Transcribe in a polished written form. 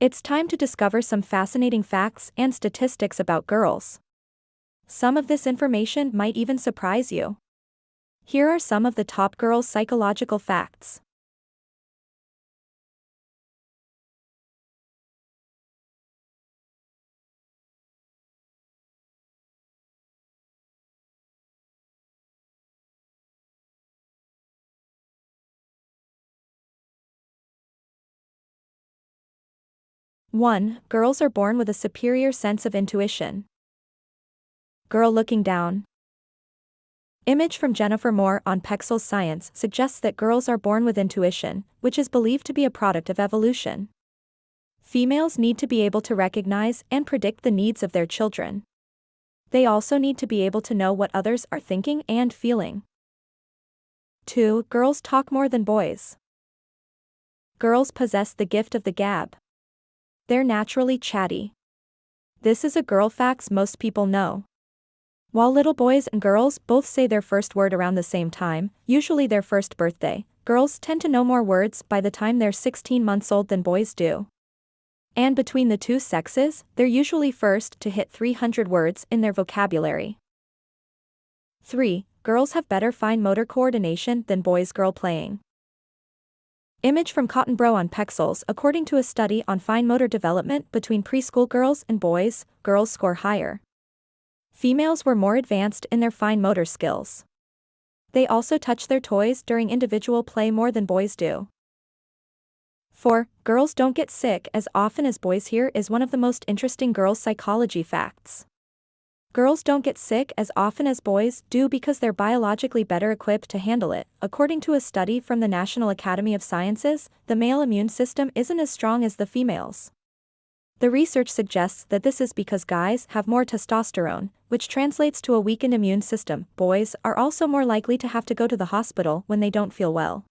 It's time to discover some fascinating facts and statistics about girls. Some of this information might even surprise you. Here are some of the top girls' psychological facts. One, girls are born with a superior sense of intuition. Girl looking down. Image from Jennifer Moore on Pexel's Science suggests that girls are born with intuition, which is believed to be a product of evolution. Females need to be able to recognize and predict the needs of their children. They also need to be able to know what others are thinking and feeling. 2. Girls talk more than boys. Girls possess the gift of the gab. They're naturally chatty. This is a girl fact most people know. While little boys and girls both say their first word around the same time, usually their first birthday, girls tend to know more words by the time they're 16 months old than boys do. And between the two sexes, they're usually first to hit 300 words in their vocabulary. 3. Girls have better fine motor coordination than boys. Girl playing. Image from Cotton Bro on Pexels. According to a study on fine motor development between preschool girls and boys, girls score higher. Females were more advanced in their fine motor skills. They also touch their toys during individual play more than boys do. 4. Girls don't get sick as often as boys. Here is one of the most interesting girls' psychology facts. Girls don't get sick as often as boys do because they're biologically better equipped to handle it. According to a study from the National Academy of Sciences, the male immune system isn't as strong as the females. The research suggests that this is because guys have more testosterone, which translates to a weakened immune system. Boys are also more likely to have to go to the hospital when they don't feel well.